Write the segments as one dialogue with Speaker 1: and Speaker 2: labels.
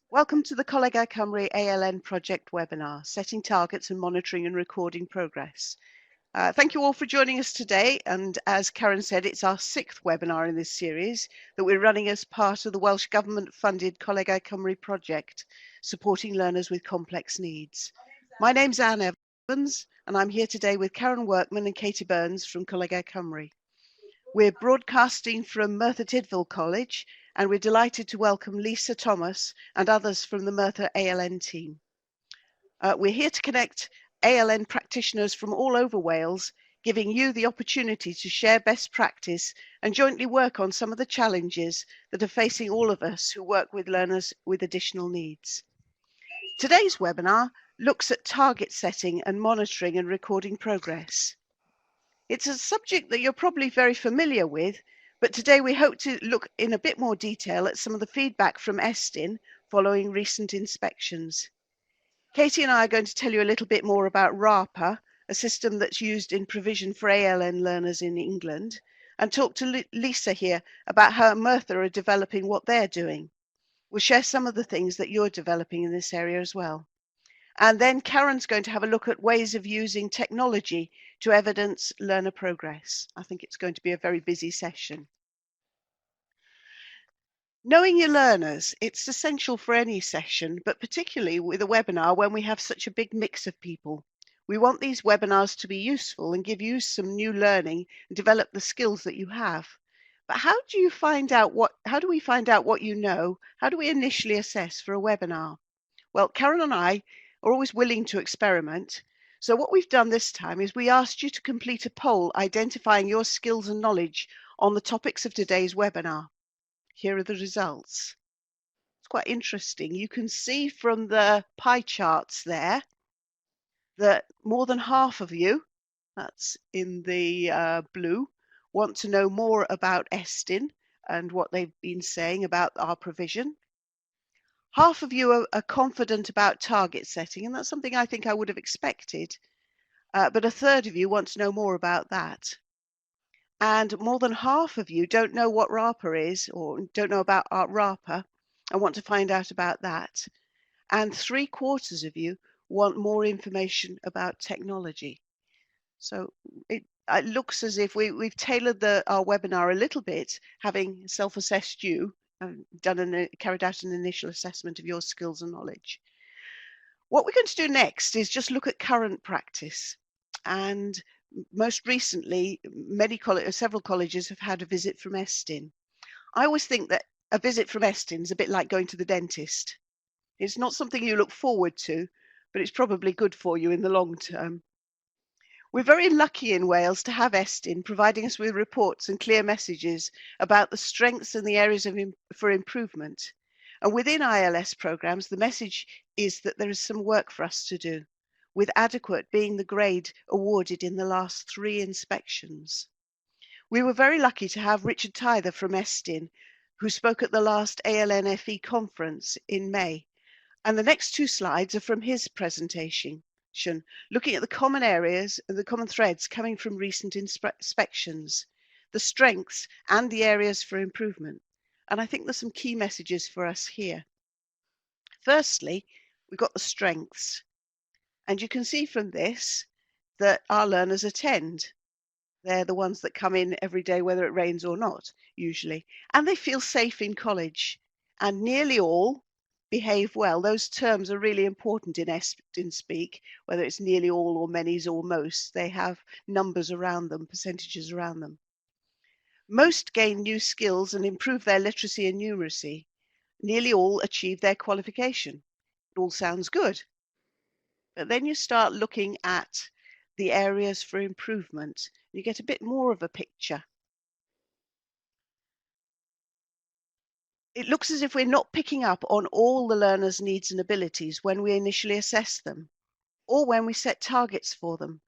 Speaker 1: Welcome to the Coleg Cymru ALN project webinar, Setting Targets and Monitoring and Recording Progress. Thank you all for joining us today, and as Karen said, it's our 6th webinar in this series that we're running as part of the Welsh Government-funded Coleg Cymru project, supporting learners with complex needs. My name's Anne Evans, and I'm here today with Karen Workman and Katie Burns from Coleg Cymru. We're broadcasting from Merthyr Tydfil College, and we're delighted to welcome Lisa Thomas and others from the Merthyr ALN team. We're here to connect ALN practitioners from all over Wales, giving you the opportunity to share best practice and jointly work on some of the challenges that are facing all of us who work with learners with additional needs. Today's webinar looks at target setting and monitoring and recording progress. It's a subject that you're probably very familiar with, but today we hope to look in a bit more detail at some of the feedback from Estin following recent inspections. Katie and I are going to tell you a little bit more about RAPA, a system that's used in provision for ALN learners in England, and talk to Lisa here about how Merthyr are developing what they're doing. We'll share some of the things that you're developing in this area as well. And then Karen's going to have a look at ways of using technology to evidence learner progress. I think it's going to be a very busy session. Knowing your learners, it's essential for any session, but particularly with a webinar when we have such a big mix of people. We want these webinars to be useful and give you some new learning and develop the skills that you have. But how do we find out what you know? How do we initially assess for a webinar? Well, Karen and I are always willing to experiment. So what we've done this time is we asked you to complete a poll identifying your skills and knowledge on the topics of today's webinar. Here are the results. It's quite interesting. You can see from the pie charts there that more than half of you, that's in the blue, want to know more about Estin and what they've been saying about our provision. Half of you are confident about target setting, and that's something I think I would have expected. But a third of you want to know more about that. And more than half of you don't know what RAPA is or don't know about RAPA and want to find out about that. And 3/4 of you want more information about technology. So it looks as if we've tailored our webinar a little bit, having self-assessed you, carried out an initial assessment of your skills and knowledge. What we're going to do next is just look at current practice. And most recently, several colleges have had a visit from Estin. I always think that a visit from Estin is a bit like going to the dentist. It's not something you look forward to, but it's probably good for you in the long term. We're very lucky in Wales to have Estin providing us with reports and clear messages about the strengths and the areas for improvement. And within ILS programs, the message is that there is some work for us to do, with adequate being the grade awarded in the last 3 inspections. We were very lucky to have Richard Tyther from Estin, who spoke at the last ALNFE conference in May. And the next 2 slides are from his presentation, looking at the common areas and the common threads coming from recent inspections, the strengths and the areas for improvement. And I think there's some key messages for us here. Firstly, we've got the strengths. And you can see from this that our learners attend. They're the ones that come in every day, whether it rains or not, usually. And they feel safe in college. And nearly all behave well. Those terms are really important in Estin speak, whether it's nearly all or many's or most. They have numbers around them, percentages around them. Most gain new skills and improve their literacy and numeracy. Nearly all achieve their qualification. It all sounds good. But then you start looking at the areas for improvement. You get a bit more of a picture. It looks as if we're not picking up on all the learners' needs and abilities when we initially assess them, or when we set targets for them.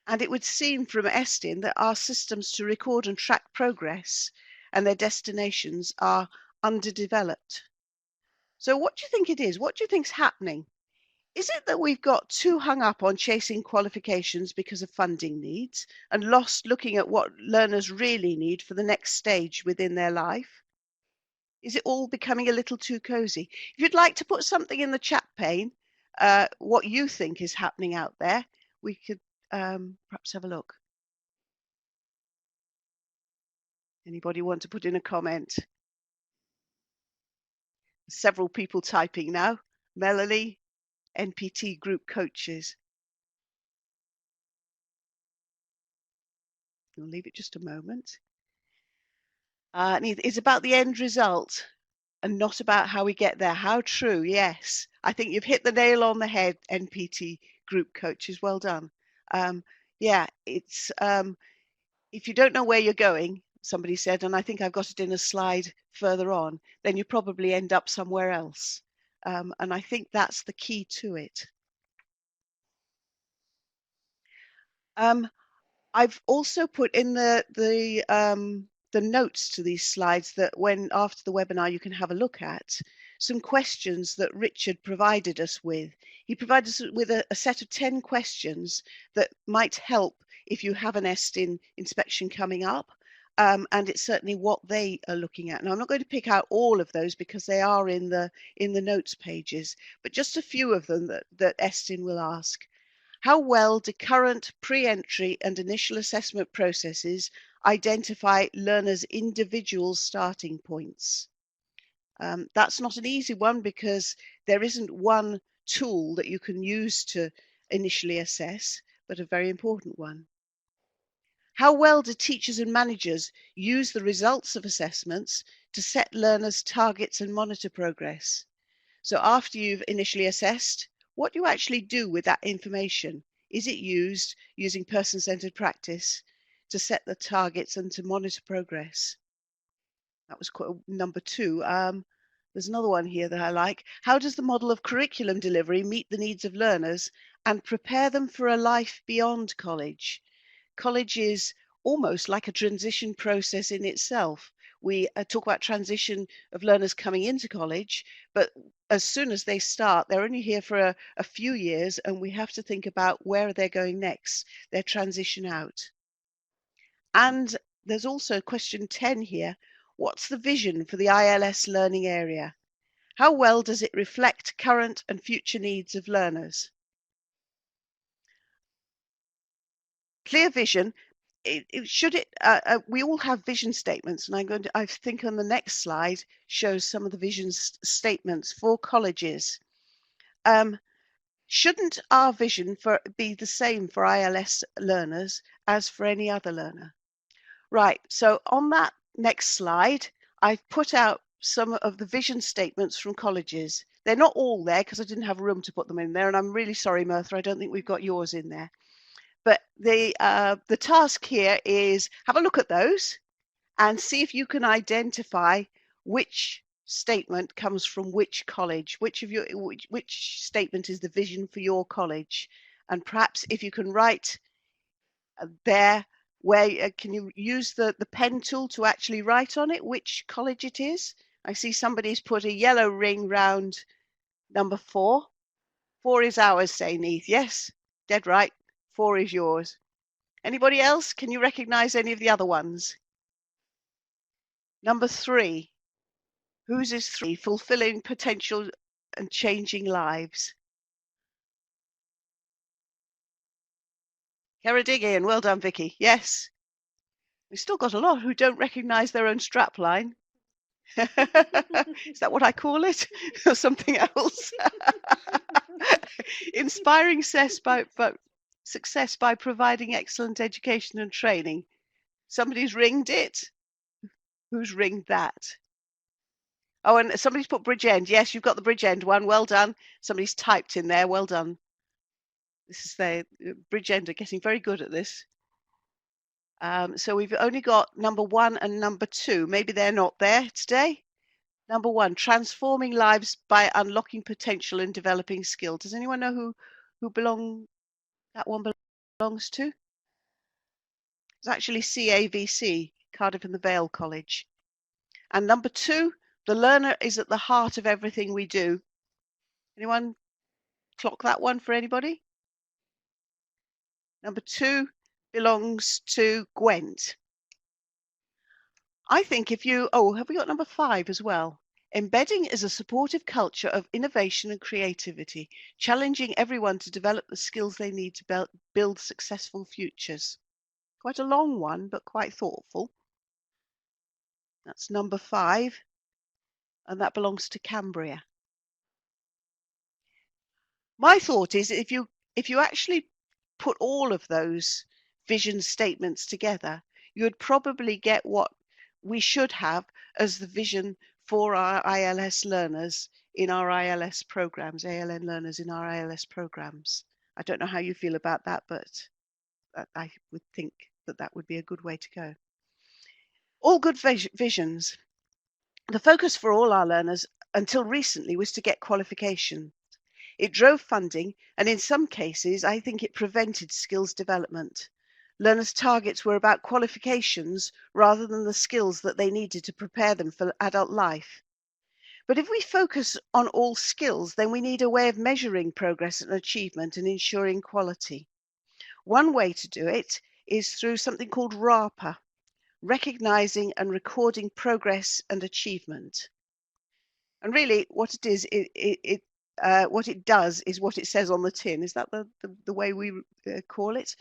Speaker 1: And it would seem from Estin that our systems to record and track progress and their destinations are underdeveloped. So what do you think it is? What do you think's happening? Is it that we've got too hung up on chasing qualifications because of funding needs and lost looking at what learners really need for the next stage within their life? Is it all becoming a little too cozy? If you'd like to put something in the chat pane, what you think is happening out there, we could perhaps have a look. Anybody want to put in a comment? Several people typing now. Melanie, NPT group coaches. We'll leave it just a moment. It's about the end result and not about how we get there. How true, yes. I think you've hit the nail on the head, NPT group coaches. Well done. Yeah, it's if you don't know where you're going, somebody said, and I think I've got it in a slide further on, then you probably end up somewhere else. And I think that's the key to it. I've also put in the notes to these slides that when after the webinar you can have a look at some questions that Richard provided us with. He provided us with a set of 10 questions that might help if you have an ESTIN inspection coming up. And it's certainly what they are looking at. Now, I'm not going to pick out all of those because they are in the notes pages, but just a few of them that ESTIN will ask. How well do current pre-entry and initial assessment processes identify learners' individual starting points? That's not an easy one because there isn't one tool that you can use to initially assess, but a very important one. How well do teachers and managers use the results of assessments to set learners' targets and monitor progress? So after you've initially assessed, what do you actually do with that information? Is it used using person-centered practice to set the targets and to monitor progress? That was number 2. There's another one here that I like. How does the model of curriculum delivery meet the needs of learners and prepare them for a life beyond college? College is almost like a transition process in itself. We talk about transition of learners coming into college, but as soon as they start, they're only here for a few years, and we have to think about where they're going next, their transition out. And there's also question 10 here. What's the vision for the ILS learning area? How well does it reflect current and future needs of learners? Clear vision. We all have vision statements, and I think on the next slide shows some of the vision statements for colleges. Shouldn't our vision be the same for ILS learners as for any other learner? Right, so on that next slide, I've put out some of the vision statements from colleges. They're not all there because I didn't have room to put them in there, and I'm really sorry, Mertha, I don't think we've got yours in there. But the task here is have a look at those and see if you can identify which statement comes from which college, which statement is the vision for your college. And perhaps if you can write there, where can you use the pen tool to actually write on it which college it is? I see somebody's put a yellow ring round number 4. 4 is ours, say Neith. Yes, dead right. 4 is yours. Anybody else? Can you recognize any of the other ones? Number 3. Whose is 3? Fulfilling potential and changing lives. Ceredigion. Well done, Vicky. Yes. We've still got a lot who don't recognize their own strapline. Is that what I call it? Or something else? Inspiring success by providing excellent education and training. Somebody's ringed it. Who's ringed that? Oh, and somebody's put Bridgend. Yes, you've got the Bridgend one. Well done. Somebody's typed in there. Well done. This is the Bridgend are getting very good at this. So we've only got number 1 and number 2. Maybe they're not there today. Number 1, transforming lives by unlocking potential and developing skill. Does anyone know who that one belongs to? It's actually CAVC, Cardiff and the Vale College. And number 2, the learner is at the heart of everything we do. Anyone clock that one for anybody? Number 2 belongs to Gwent. I think if you, oh, have we got number 5 as well? Embedding is a supportive culture of innovation and creativity, challenging everyone to develop the skills they need to build successful futures. Quite a long one, but quite thoughtful. That's number 5, and that belongs to Cambria. My thought is if you actually put all of those vision statements together, you would probably get what we should have as the vision for our ILS learners in our ILS programs, ALN learners in our ILS programs. I don't know how you feel about that, but I would think that that would be a good way to go. All good visions. The focus for all our learners until recently was to get qualification. It drove funding, and in some cases, I think it prevented skills development. Learners' targets were about qualifications rather than the skills that they needed to prepare them for adult life. But if we focus on all skills, then we need a way of measuring progress and achievement and ensuring quality. One way to do it is through something called RAPA, recognizing and recording progress and achievement. And really, what it is, what it does is what it says on the tin. Is that the way we call it?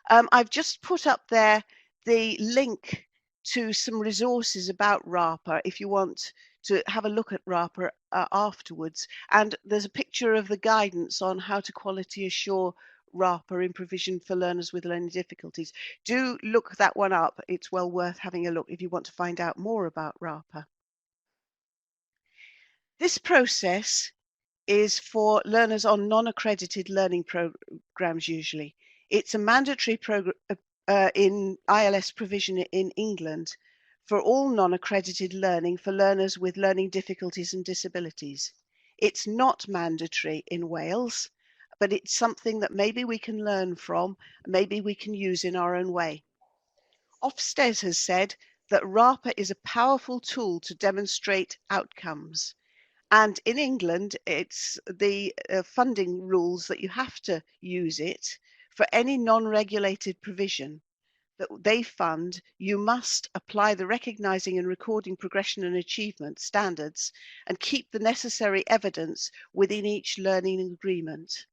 Speaker 1: I've just put up there the link to some resources about RAPA if you want to have a look at RAPA afterwards. And there's a picture of the guidance on how to quality assure RAPA in provision for learners with learning difficulties. Do look that one up. It's well worth having a look if you want to find out more about RAPA. This process is for learners on non-accredited learning programs usually. It's a mandatory program in ILS provision in England for all non-accredited learning for learners with learning difficulties and disabilities. It's not mandatory in Wales, but it's something that maybe we can learn from, maybe we can use in our own way. Ofsted has said that RAPA is a powerful tool to demonstrate outcomes. And in England, it's the funding rules that you have to use it for any non-regulated provision that they fund. You must apply the recognising and recording progression and achievement standards and keep the necessary evidence within each learning agreement.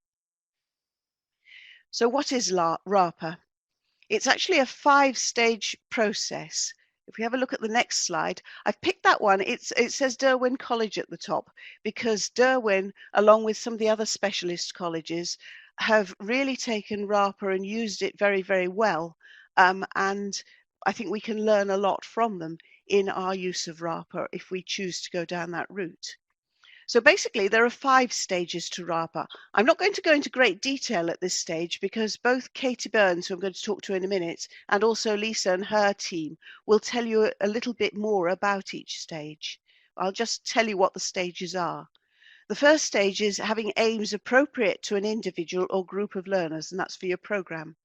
Speaker 1: So what is RAPA? It's actually a 5-stage process. If we have a look at the next slide, I've picked that one. It says Derwent College at the top because Derwent, along with some of the other specialist colleges, have really taken RAPA and used it very, very well. And I think we can learn a lot from them in our use of RAPA if we choose to go down that route. So basically, there are 5 stages to RAPA. I'm not going to go into great detail at this stage because both Katie Burns, who I'm going to talk to in a minute, and also Lisa and her team will tell you a little bit more about each stage. I'll just tell you what the stages are. The first stage is having aims appropriate to an individual or group of learners, and that's for your program.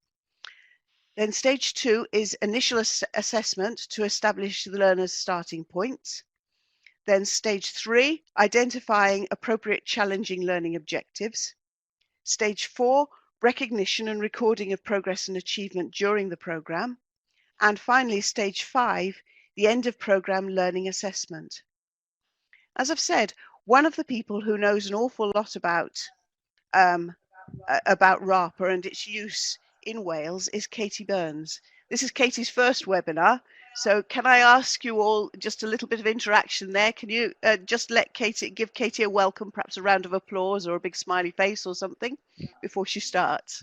Speaker 1: Then stage 2 is initial assessment to establish the learner's starting points. Then stage 3, identifying appropriate challenging learning objectives. Stage 4, recognition and recording of progress and achievement during the program. And finally, stage 5, the end of program learning assessment. As I've said, one of the people who knows an awful lot about RAPA and its use in Wales is Katie Burns. This is Katie's first webinar. So can I ask you all just a little bit of interaction there? Can you just give Katie a welcome, perhaps a round of applause or a big smiley face or something before she starts?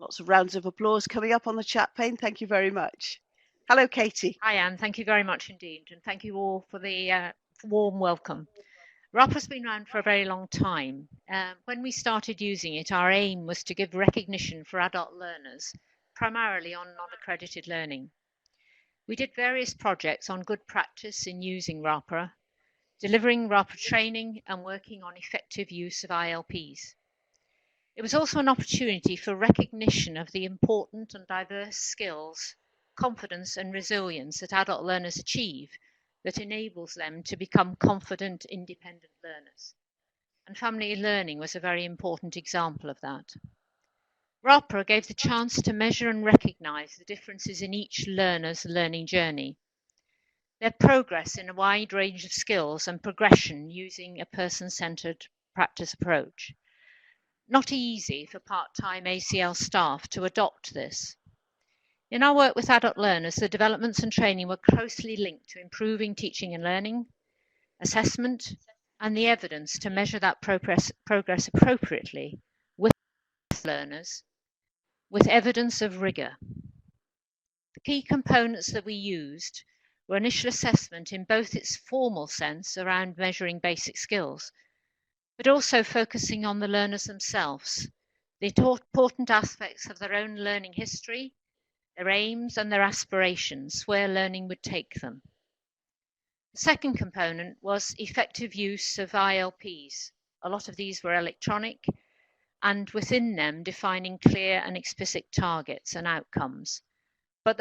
Speaker 1: Lots of rounds of applause coming up on the chat pane. Thank you very much. Hello, Katie.
Speaker 2: Hi, Anne. Thank you very much indeed. And thank you all for the warm welcome. RAPA has been around for a very long time. When we started using it, our aim was to give recognition for adult learners, primarily on non-accredited learning. We did various projects on good practice in using RAPA, delivering RAPA training and working on effective use of ILPs. It was also an opportunity for recognition of the important and diverse skills, confidence and resilience that adult learners achieve that enables them to become confident, independent learners. And family learning was a very important example of that. RAPA gave the chance to measure and recognise the differences in each learner's learning journey. their progress in a wide range of skills and progression using a person-centered practice approach. Not easy for part-time ACL staff to adopt this. In our work with adult learners, the developments and training were closely linked to improving teaching and learning, assessment, and the evidence to measure that progress appropriately with learners, with evidence of rigor. The key components that we used were initial assessment in both its formal sense around measuring basic skills, but also focusing on the learners themselves, the important aspects of their own learning history, their aims and their aspirations, where learning would take them. The second component was effective use of ILPs. A lot of these were electronic, and within them defining clear and explicit targets and outcomes. But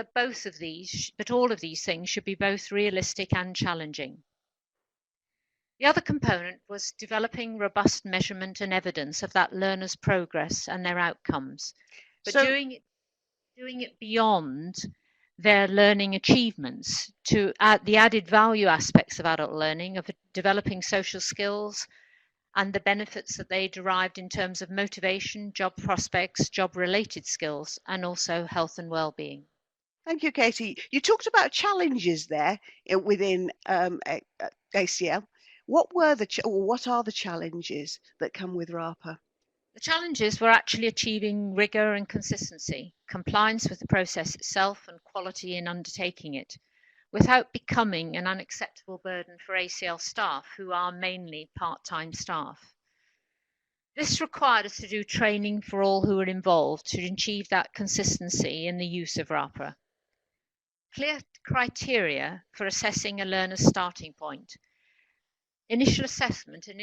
Speaker 2: all of these things should be both realistic and challenging. The other component was developing robust measurement and evidence of that learner's progress and their outcomes, but doing it beyond their learning achievements to add the added value aspects of adult learning, of developing social skills and the benefits that they derived in terms of motivation, job prospects, job-related skills, and also health and well-being.
Speaker 1: Thank you, Katie. You talked about challenges there within ACL. What are the challenges that come with RAPA?
Speaker 2: The challenges were actually achieving rigor and consistency, compliance with the process itself and quality in undertaking it, without becoming an unacceptable burden for ACL staff who are mainly part-time staff. This required us to do training for all who were involved to achieve that consistency in the use of RAPA. Clear criteria for assessing a learner's starting point. Initial assessment in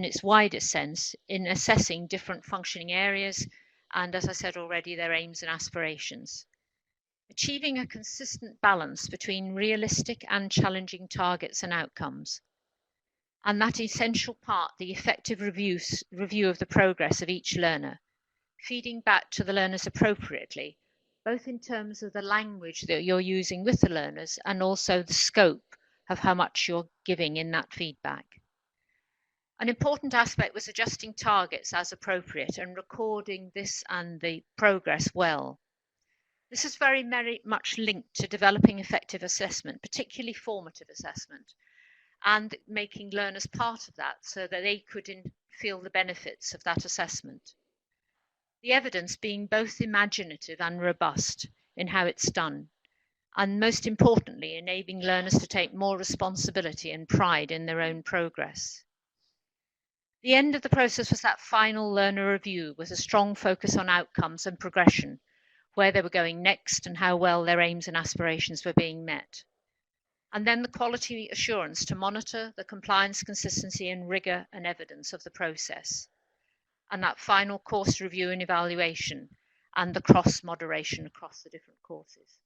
Speaker 2: its widest sense in assessing different functioning areas and, as I said already, their aims and aspirations. Achieving a consistent balance between realistic and challenging targets and outcomes. And that essential part, the effective review of the progress of each learner, feeding back to the learners appropriately, both in terms of the language that you're using with the learners and also the scope of how much you're giving in that feedback. An important aspect was adjusting targets as appropriate and recording this and the progress well. This is very much linked to developing effective assessment, particularly formative assessment, and making learners part of that so that they could feel the benefits of that assessment. The evidence being both imaginative and robust in how it's done, and most importantly, enabling learners to take more responsibility and pride in their own progress. The end of the process was that final learner review with a strong focus on outcomes and progression, where they were going next and how well their aims and aspirations were being met. And then the quality assurance to monitor the compliance, consistency and rigor and evidence of the process. And that final course review and evaluation and the cross-moderation across the different courses.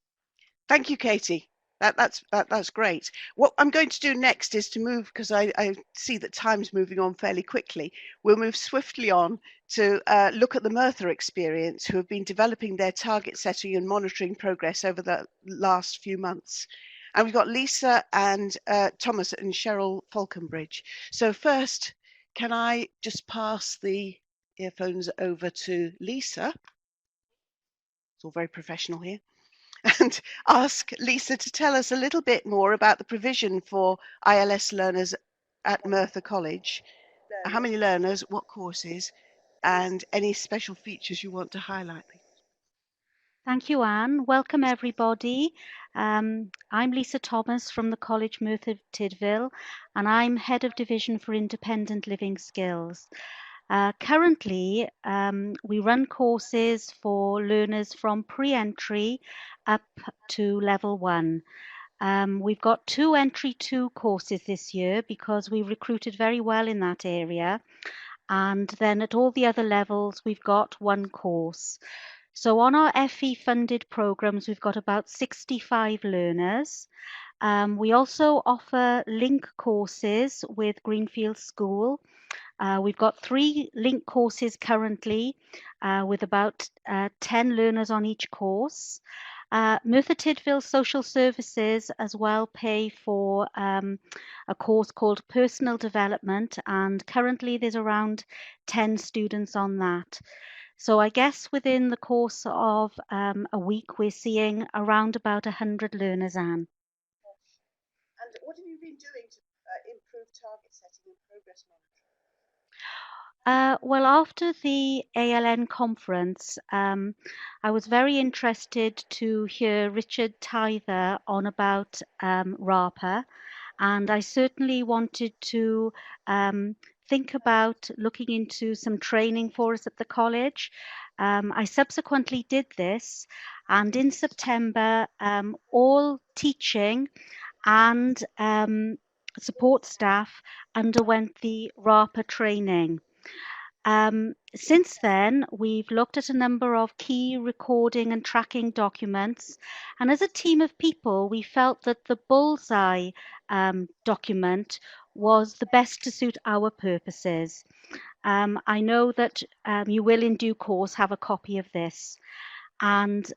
Speaker 1: Thank you, Katie. That's great. What I'm going to do next is to move, because I see that time's moving on fairly quickly. We'll move swiftly on to look at the Merthyr experience, who have been developing their target setting and monitoring progress over the last few months. And we've got Lisa and Thomas and Cheryl Falconbridge. So first, can I just pass the earphones over to Lisa? It's all very professional here. And ask Lisa to tell us a little bit more about the provision for ILS learners at Merthyr College. How many learners, what courses, and any special features you want to highlight.
Speaker 3: Thank you, Anne. Welcome, everybody. I'm Lisa Thomas from the College Merthyr Tydfil, and I'm Head of Division for Independent Living Skills. Currently, we run courses for learners from pre-entry up to level 1. We've got 2 entry 2 courses this year because we recruited very well in that area. And then at all the other levels, we've got 1 course. So on our FE funded programs, we've got about 65 learners. We also offer link courses with Greenfield School. We've got 3 link courses currently with about 10 learners on each course. Merthyr Tydfil Social Services as well pay for a course called Personal Development, and currently there's around 10 students on that. So I guess within the course of a week, we're seeing around about 100 learners, Anne.
Speaker 1: And what have you been doing to improve target setting and progress monitoring?
Speaker 3: Well, after the ALN conference, I was very interested to hear Richard Tyther on about RAPA, and I certainly wanted to think about looking into some training for us at the college. I subsequently did this, and in September, all teaching and support staff underwent the RAPA training. Since then, we've looked at a number of key recording and tracking documents, and as a team of people, we felt that the Bullseye document was the best to suit our purposes. I know that you will in due course have a copy of this. And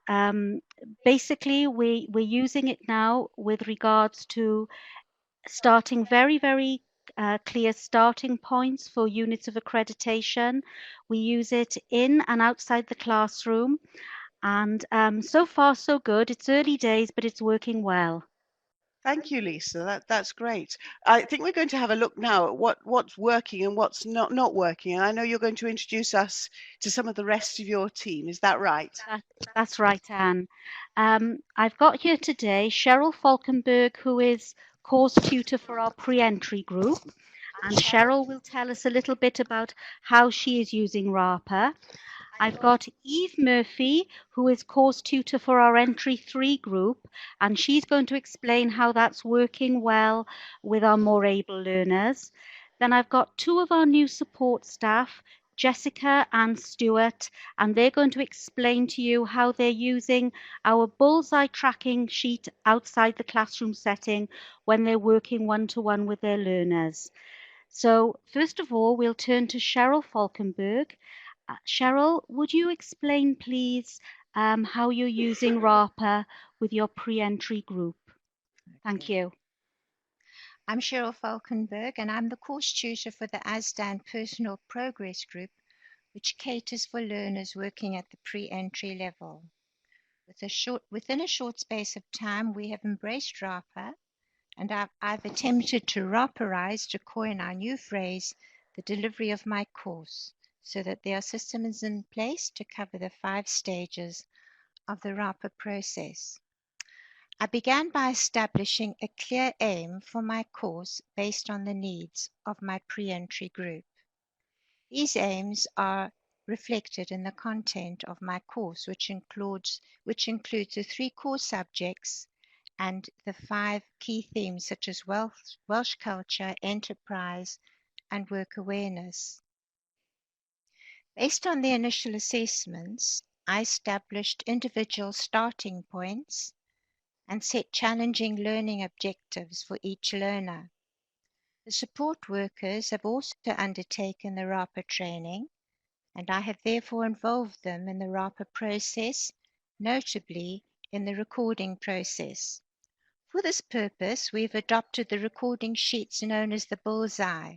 Speaker 3: basically, we're using it now with regards to starting very clear starting points for units of accreditation. We use it in and outside the classroom, and so far so good. It's early days, but it's working well.
Speaker 1: Thank you, Lisa. That's great. I think we're going to have a look now at what's working and what's not working. And I know you're going to introduce us to some of the rest of your team. Is that right?
Speaker 3: That's right, Anne. I've got here today Cheryl Falkenberg, who is course tutor for our pre-entry group. And Cheryl will tell us a little bit about how she is using RAPA. I've got Eve Murphy, who is course tutor for our Entry 3 group, and she's going to explain how that's working well with our more able learners. Then I've got two of our new support staff, Jessica and Stuart, and they're going to explain to you how they're using our Bullseye tracking sheet outside the classroom setting when they're working one-to-one with their learners. So first of all, we'll turn to Cheryl Falkenberg. Cheryl, would you explain, please, how you're using RAPA with your pre-entry group? Thank you.
Speaker 4: I'm Cheryl Falkenberg, and I'm the course tutor for the ASDAN Personal Progress Group, which caters for learners working at the pre-entry level. Within a short space of time, we have embraced RAPA, and I've attempted to RAPAize, to coin our new phrase, the delivery of my course, so that there are systems in place to cover the 5 stages of the RAPA process. I began by establishing a clear aim for my course based on the needs of my pre-entry group. These aims are reflected in the content of my course, which includes the 3 core subjects and the 5 key themes such as Welsh culture, enterprise, and work awareness. Based on the initial assessments, I established individual starting points and set challenging learning objectives for each learner. The support workers have also undertaken the RAPA training, and I have therefore involved them in the RAPA process, notably in the recording process. For this purpose, we've adopted the recording sheets known as the Bullseye.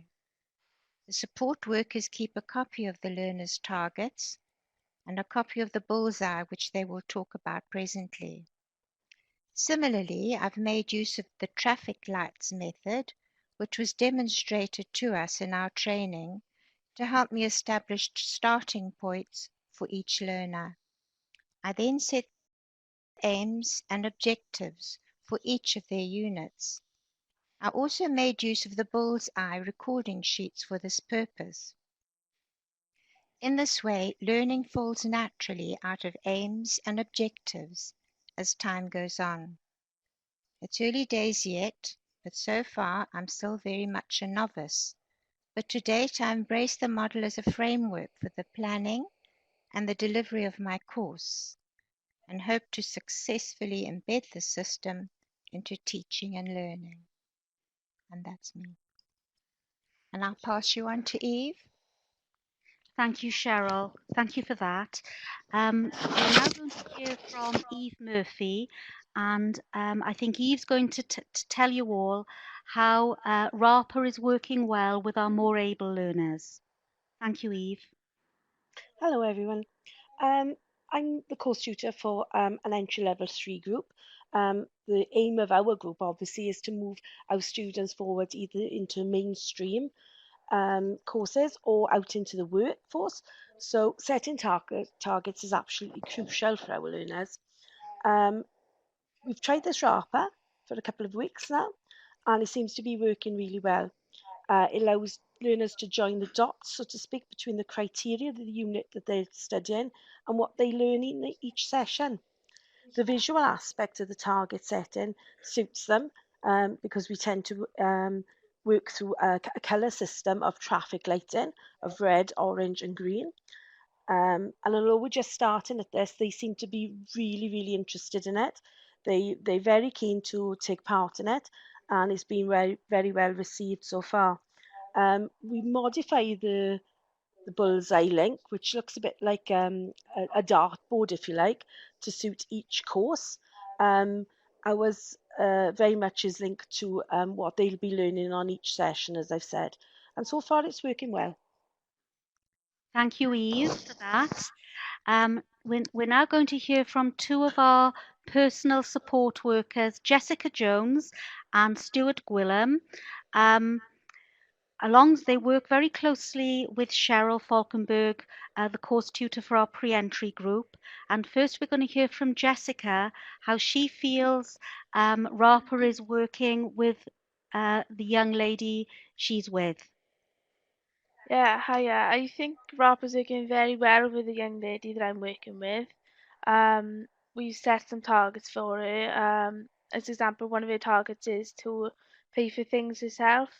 Speaker 4: The support workers keep a copy of the learner's targets and a copy of the Bullseye, which they will talk about presently. Similarly, I've made use of the traffic lights method, which was demonstrated to us in our training, to help me establish starting points for each learner. I then set aims and objectives for each of their units. I also made use of the Bullseye recording sheets for this purpose. In this way, learning falls naturally out of aims and objectives as time goes on. It's early days yet, but so far I'm still very much a novice. But to date, I embrace the model as a framework for the planning and the delivery of my course, and hope to successfully embed the system into teaching and learning. And that's me. And I'll pass you on to Eve.
Speaker 3: Thank you, Cheryl. Thank you for that. We're now going to hear from Eve Murphy, and I think Eve's going to tell you all how RAPA is working well with our more able learners. Thank you, Eve.
Speaker 5: Hello everyone. I'm the course tutor for an entry level 3 group. The aim of our group obviously is to move our students forward either into mainstream courses or out into the workforce. So setting targets is absolutely crucial for our learners. We've tried this RAPA for a couple of weeks now, and it seems to be working really well. It allows learners to join the dots, so to speak, between the criteria of the unit that they're studying and what they learn in each session. The visual aspect of the target setting suits them because we tend to work through a colour system of traffic lighting of red, orange and green. And although we're just starting at this, they seem to be really interested in it. They're very keen to take part in it, and it's been very well received so far. We modify the bullseye link, which looks a bit like a dartboard, if you like, to suit each course. Ours very much is linked to what they'll be learning on each session, as I've said. And so far it's working well.
Speaker 3: Thank you, Eve, for that. We're now going to hear from two of our personal support workers, Jessica Jones and Stuart Gwilym. They work very closely with Cheryl Falkenberg, the course tutor for our pre-entry group. And first we're going to hear from Jessica, how she feels RAPA is working with the young lady she's with.
Speaker 6: Yeah, hiya. I think RAPA's working very well with the young lady that I'm working with. We've set some targets for her. As example, one of her targets is to pay for things herself.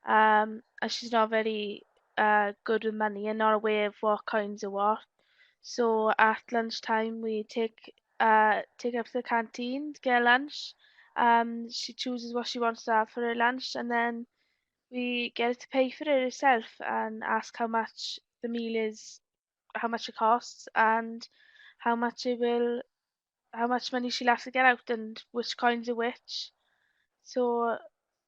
Speaker 6: As she's not very good with money and not aware of what kinds of what. So at lunchtime we take her up to the canteen to get lunch. She chooses what she wants to have for her lunch, and then we get her to pay for it herself and ask how much the meal is, how much it costs, and how much money she'll have to get out, and which coins are which. So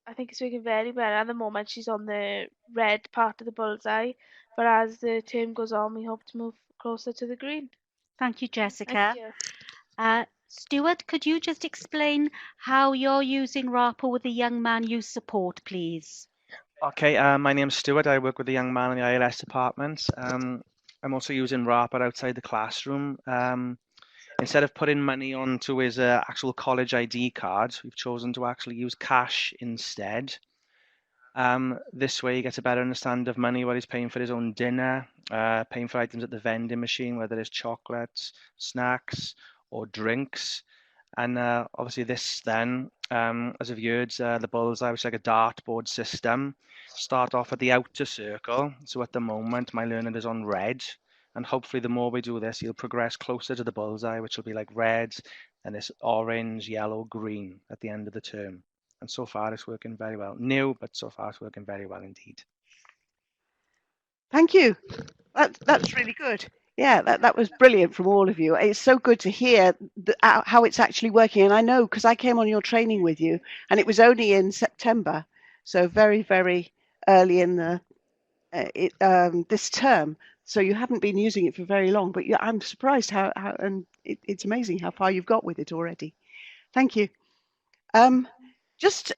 Speaker 6: I think it's working very well. At the moment, she's on the red part of the bullseye, but as the term goes on, we hope to move closer to the green.
Speaker 3: Thank you, Jessica.
Speaker 6: Thank you.
Speaker 3: Stuart, could you just explain how you're using RAPA with the young man you support, please?
Speaker 7: Okay, my name's Stuart. I work with the young man in the ILS department. I'm also using RAPA outside the classroom. Instead of putting money onto his actual college ID card, we've chosen to actually use cash instead. This way he gets a better understanding of money, what he's paying for his own dinner, paying for items at the vending machine, whether it's chocolates, snacks or drinks. And obviously this then, as I've heard, the bullseye, which is like a dartboard system, start off at the outer circle. So at the moment, my learner is on red. And hopefully the more we do this, he'll progress closer to the bullseye, which will be like red, and this orange, yellow, green at the end of the term. And so far it's working very well. New, but so far it's working very well indeed.
Speaker 1: Thank you. That's really good. Yeah, that was brilliant from all of you. It's so good to hear how it's actually working. And I know because I came on your training with you, and it was only in September, so very early in the this term. So you haven't been using it for very long, but I'm surprised how and it's amazing how far you've got with it already. Thank you. Just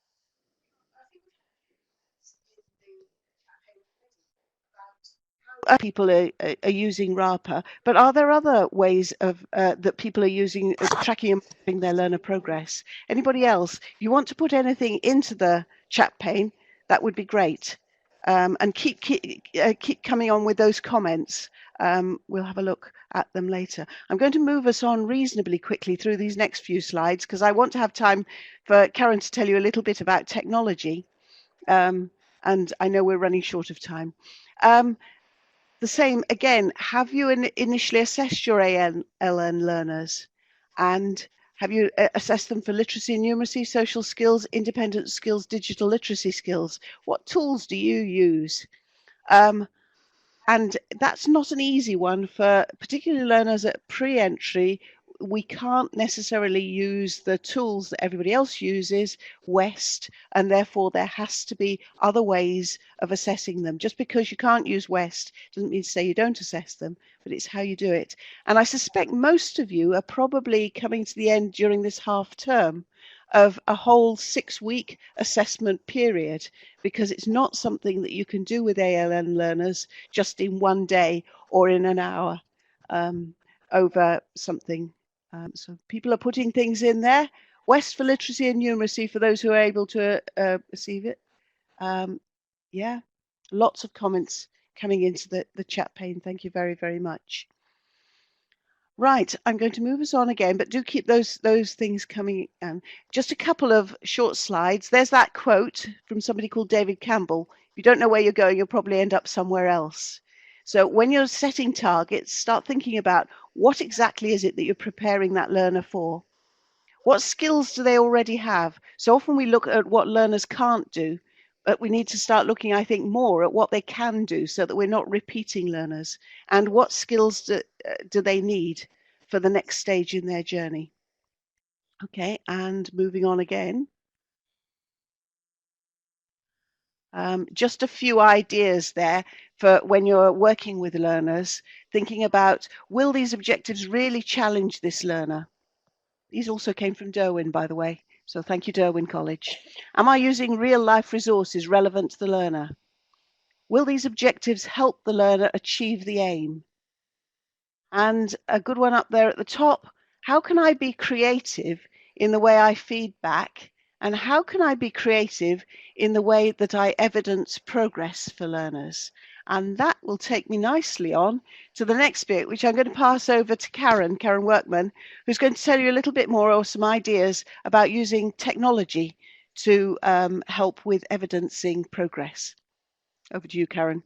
Speaker 1: people are using RAPA, but are there other ways of that people are using tracking and monitoring their learner progress? Anybody else? If you want to put anything into the chat pane, that would be great. And keep coming on with those comments. We'll have a look at them later. I'm going to move us on reasonably quickly through these next few slides because I want to have time for Karen to tell you a little bit about technology. And I know we're running short of time. The same again, have you initially assessed your ALN learners? And have you assessed them for literacy and numeracy, social skills, independent skills, digital literacy skills? What tools do you use? And that's not an easy one for particularly learners at pre-entry. We can't necessarily use the tools that everybody else uses, West, and therefore there has to be other ways of assessing them. Just because you can't use West doesn't mean to say you don't assess them, but it's how you do it. And I suspect most of you are probably coming to the end during this half term of a whole 6-week assessment period, because it's not something that you can do with ALN learners just in one day or in an hour over something. So people are putting things in there. West for literacy and numeracy for those who are able to receive it. Yeah, lots of comments coming into the chat pane. Thank you very, very much. Right, I'm going to move us on again, but do keep those things coming in. Just a couple of short slides. There's that quote from somebody called David Campbell. If you don't know where you're going, you'll probably end up somewhere else. So when you're setting targets, start thinking about what exactly is it that you're preparing that learner for. What skills do they already have? So often we look at what learners can't do, but we need to start looking, I think, more at what they can do so that we're not repeating learners. And what skills do they need for the next stage in their journey? Okay, and moving on again. Just a few ideas there for when you're working with learners, thinking about, will these objectives really challenge this learner? These also came from Derwin, by the way. So thank you, Derwin College. Am I using real life resources relevant to the learner? Will these objectives help the learner achieve the aim? And a good one up there at the top, how can I be creative in the way I feed back? And how can I be creative in the way that I evidence progress for learners? And that will take me nicely on to the next bit, which I'm going to pass over to Karen Workman, who's going to tell you a little bit more or some ideas about using technology to help with evidencing progress. Over to you, Karen.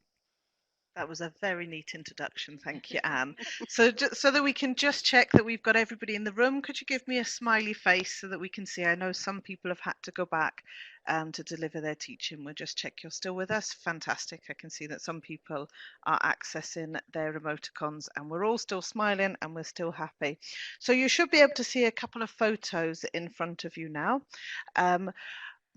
Speaker 8: That was a very neat introduction. Thank you, Anne. So that we can just check that we've got everybody in the room, could you give me a smiley face so that we can see? I know some people have had to go back to deliver their teaching. We'll just check you're still with us. Fantastic. I can see that some people are accessing their emoticons and we're all still smiling and we're still happy. So you should be able to see a couple of photos in front of you now.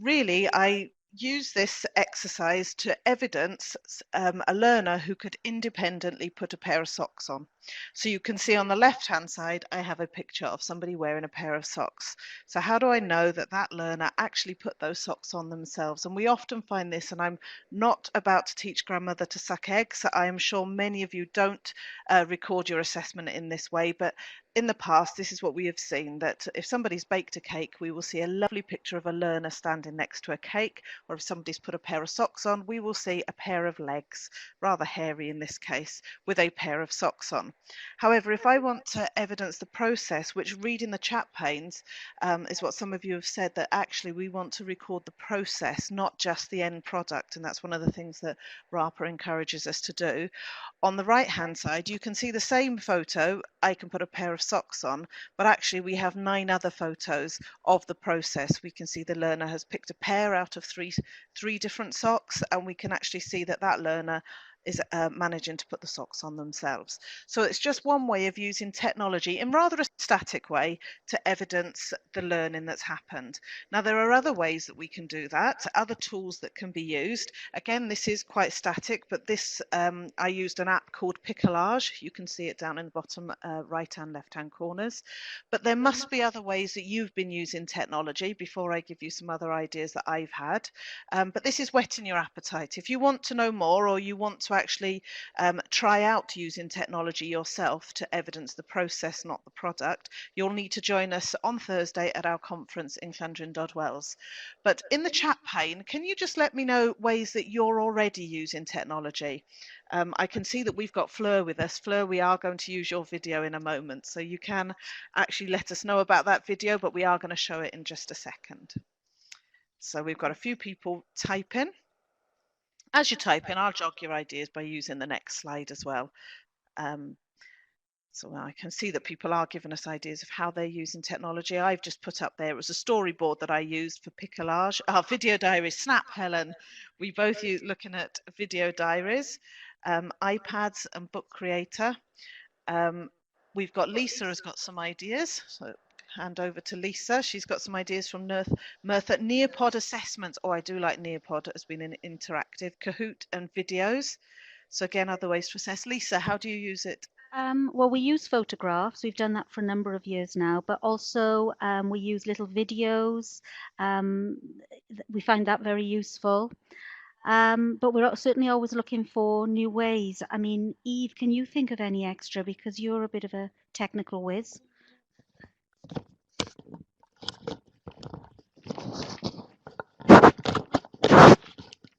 Speaker 8: Really, I use this exercise to evidence a learner who could independently put a pair of socks on. So you can see on the left hand side I have a picture of somebody wearing a pair of socks. So how do I know that that learner actually put those socks on themselves? And we often find this, and I'm not about to teach grandmother to suck eggs. I am sure many of you don't record your assessment in this way, but in the past, this is what we have seen, that if somebody's baked a cake, we will see a lovely picture of a learner standing next to a cake, or if somebody's put a pair of socks on, we will see a pair of legs, rather hairy in this case, with a pair of socks on. However, if I want to evidence the process, which reading the chat panes is what some of you have said, that actually we want to record the process, not just the end product, and that's one of the things that RAPA encourages us to do. On the right hand side, you can see the same photo. I can put a pair of socks on, but actually we have 9 other photos of the process. We can see the learner has picked a pair out of three different socks, and we can actually see that that learner is managing to put the socks on themselves. So it's just one way of using technology in rather a static way to evidence the learning that's happened. Now there are other ways that we can do that, other tools that can be used. Again, this is quite static, but this I used an app called Piccolage. You can see it down in the bottom right and left hand corners. But there must be other ways that you've been using technology before I give you some other ideas that I've had. But this is whetting your appetite. If you want to know more, or you want to actually try out using technology yourself to evidence the process, not the product, you'll need to join us on Thursday at our conference in Llandrin-Dodwells. But in the chat pane, can you just let me know ways that you're already using technology? I can see that we've got Fleur with us. Fleur, we are going to use your video in a moment, so you can actually let us know about that video, but we are going to show it in just a second. So we've got a few people typing. As you type in, I'll jog your ideas by using the next slide as well. So I can see that people are giving us ideas of how they're using technology. I've just put up there, it was a storyboard that I used for Piccolage. Our video diaries, snap, Helen. We both use looking at video diaries. iPads and Book Creator. We've got Lisa has got some ideas, so hand over to Lisa. She's got some ideas from Merthyr. Nearpod assessments. Oh, I do like Nearpod. It has been an interactive. Kahoot and videos. So again, other ways to assess. Lisa, how do you use it?
Speaker 3: Well, we use photographs. We've done that for a number of years now, but also we use little videos. We find that very useful. But we're certainly always looking for new ways. I mean, Eve, can you think of any extra, because you're a bit of a technical whiz?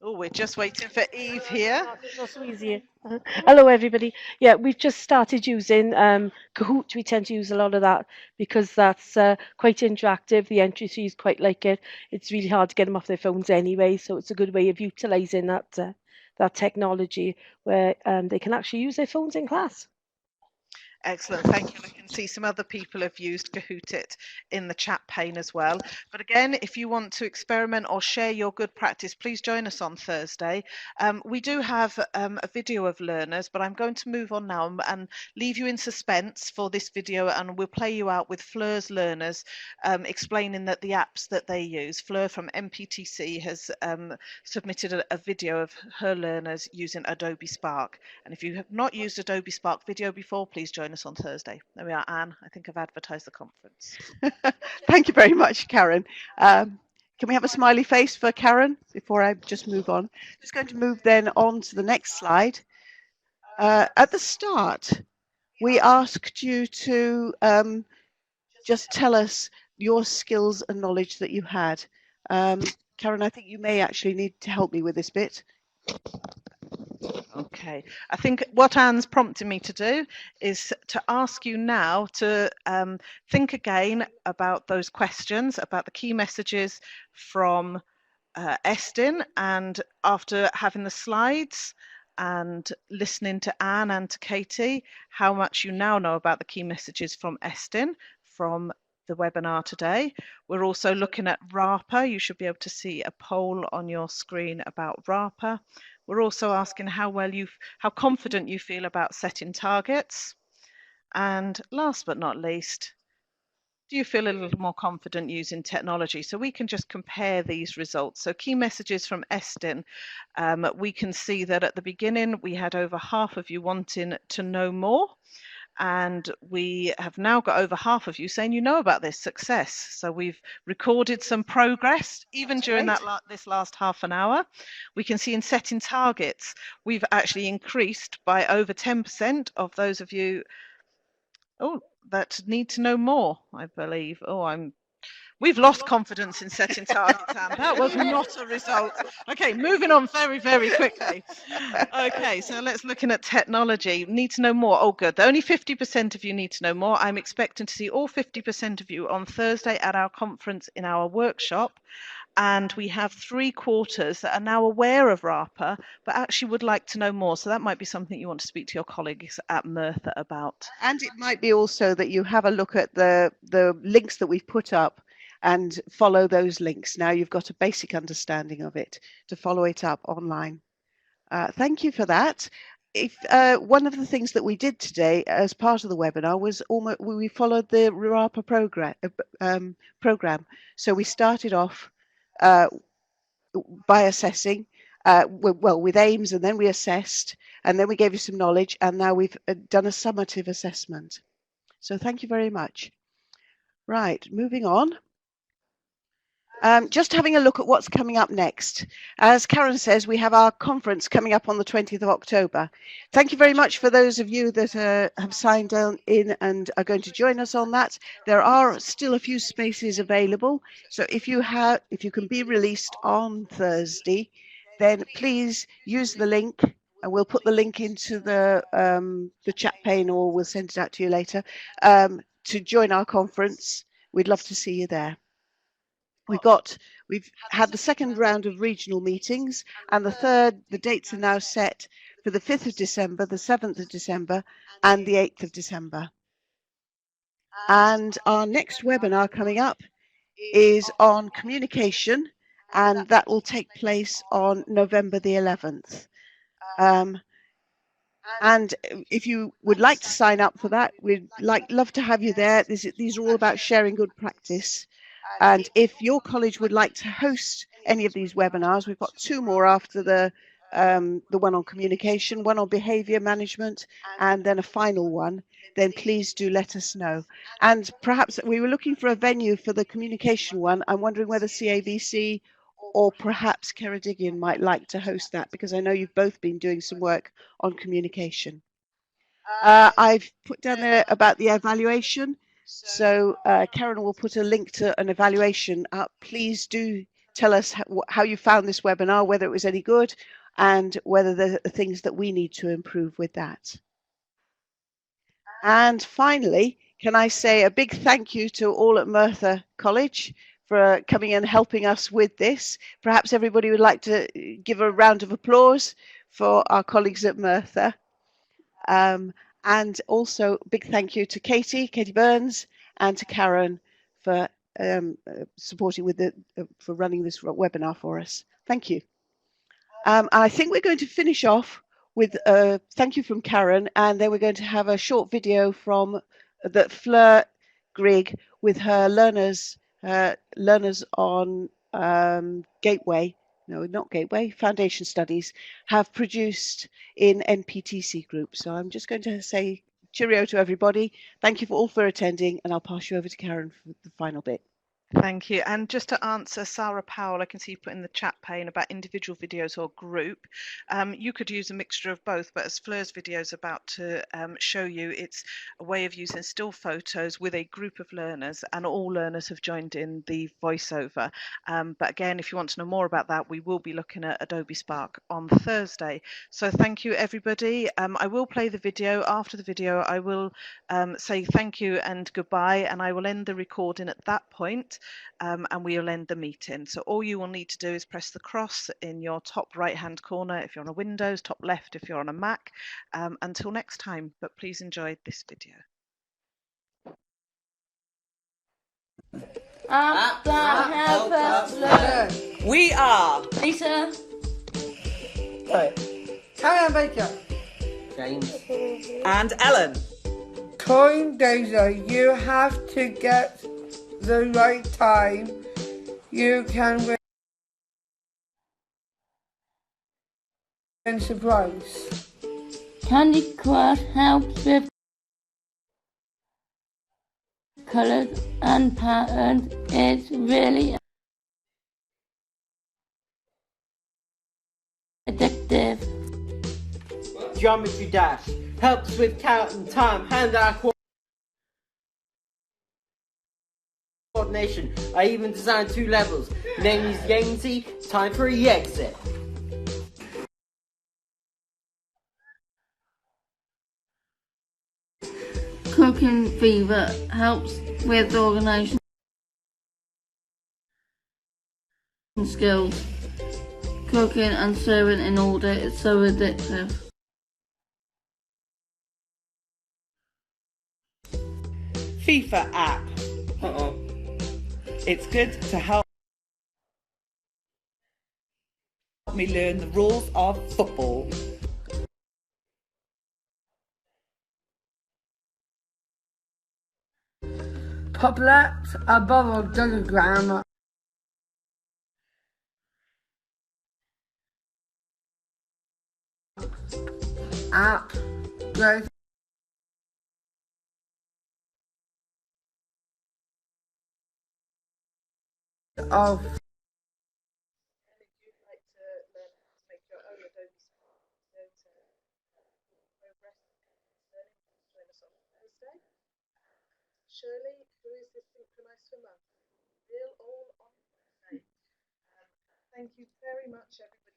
Speaker 8: Oh, we're just waiting for Eve here.
Speaker 5: Not so easy. Hello, everybody. Yeah, we've just started using Kahoot. We tend to use a lot of that because that's quite interactive. The entry fees quite like it. It's really hard to get them off their phones anyway, so it's a good way of utilising that technology where they can actually use their phones in class.
Speaker 8: Excellent, thank you. I can see some other people have used Kahoot it in the chat pane as well. But again, if you want to experiment or share your good practice, please join us on Thursday. We do have a video of learners, but I'm going to move on now and leave you in suspense for this video, and we'll play you out with Fleur's learners explaining that the apps that they use. Fleur from MPTC has submitted a video of her learners using Adobe Spark. And if you have not used Adobe Spark Video before, please join us on Thursday. There we are, Anne. I think I've advertised the conference.
Speaker 1: Thank you very much, Karen. Can we have a smiley face for Karen before I just move on? Just going to move then on to the next slide. At the start, we asked you to just tell us your skills and knowledge that you had. Karen, I think you may actually need to help me with this bit.
Speaker 8: Okay, I think what Anne's prompting me to do is to ask you now to think again about those questions, about the key messages from Estin, and after having the slides and listening to Anne and to Katie, how much you now know about the key messages from Estin from the webinar today. We're also looking at RAPA. You should be able to see a poll on your screen about RAPA. We're also asking how confident you feel about setting targets. And last but not least, do you feel a little more confident using technology? So we can just compare these results. So key messages from Estin. We can see that at the beginning, we had over half of you wanting to know more. And we have now got over half of you saying you know about this success. So we've recorded some progress even during this last half an hour. We can see in setting targets, we've actually increased by over 10% of those of you that need to know more, I believe. We've lost confidence in setting targets, Anne. That was not a result. Okay, moving on very, very quickly. Okay, so let's looking at technology. Need to know more. Oh, good. Only 50% of you need to know more. I'm expecting to see all 50% of you on Thursday at our conference in our workshop. And we have 3/4 that are now aware of RAPA, but actually would like to know more. So that might be something you want to speak to your colleagues at Merthyr about.
Speaker 1: And it might be also that you have a look at the links that we've put up and follow those links. Now you've got a basic understanding of it to follow it up online. Thank you for that. If one of the things that we did today as part of the webinar was we followed the RAPA program. So we started off by assessing, with aims, and then we assessed, and then we gave you some knowledge, and now we've done a summative assessment. So thank you very much. Right, moving on. Just having a look at what's coming up next. As Karen says, we have our conference coming up on the 20th of October. Thank you very much for those of you that have signed in and are going to join us on that. There are still a few spaces available. So if you can be released on Thursday, then please use the link, and we'll put the link into the chat pane, or we'll send it out to you later, to join our conference. We'd love to see you there. We've had the second round of regional meetings, and the dates are now set for the 5th of December, the 7th of December, and the 8th of December. And our next webinar coming up is on communication, and that will take place on November the 11th. And if you would like to sign up for that, we'd love to have you there. These are all about sharing good practice. And if your college would like to host any of these webinars, we've got 2 more after the one on communication, one on behavior management, and then a final one, then please do let us know. And perhaps we were looking for a venue for the communication one. I'm wondering whether CABC or perhaps Ceredigion might like to host that, because I know you've both been doing some work on communication. I've put down there about the evaluation. So Karen will put a link to an evaluation up. Please do tell us how you found this webinar, whether it was any good, and whether there are things that we need to improve with that. And finally, can I say a big thank you to all at Merthyr College for coming and helping us with this. Perhaps everybody would like to give a round of applause for our colleagues at Merthyr. And also big thank you to Katie Burns, and to Karen for supporting with for running this webinar for us. Thank you. And I think we're going to finish off with a thank you from Karen, and then we're going to have a short video from that Fleur Grigg with her learners on Gateway. No, not Gateway, Foundation Studies, have produced in NPTC Group. So I'm just going to say cheerio to everybody. Thank you all for attending, and I'll pass you over to Karen for the final bit.
Speaker 8: Thank you. And just to answer Sarah Powell, I can see you put in the chat pane about individual videos or group. You could use a mixture of both, but as Fleur's video is about to show you, it's a way of using still photos with a group of learners, and all learners have joined in the voiceover. But again, if you want to know more about that, we will be looking at Adobe Spark on Thursday. So thank you, everybody. I will play the video. After the video, I will say thank you and goodbye, and I will end the recording at that point. And we'll end the meeting. So all you will need to do is press the cross in your top right hand corner if you're on a Windows, top left if you're on a Mac. Until next time, but please enjoy this video.
Speaker 9: Help us learn. We are Lisa,
Speaker 10: Karen Baker,
Speaker 9: James, and Ellen.
Speaker 10: CoinData, you have to get the right time. You can win surprise.
Speaker 11: Candy Crush helps with colours and patterns. It's really addictive.
Speaker 9: Geometry Dash helps with counting time, hand-eye coordination. I even designed 2 levels. Name is Yamesy. Time for a exit.
Speaker 11: Cooking Fever helps with organisation skills. Cooking and serving in order is so addictive.
Speaker 9: FIFA app. It's good to help me learn the rules of football.
Speaker 10: Poplet, a bubble diagram. App, growth of
Speaker 8: Shirley, who is the synchronized swimmer? Real all on. Thank you very much, everybody.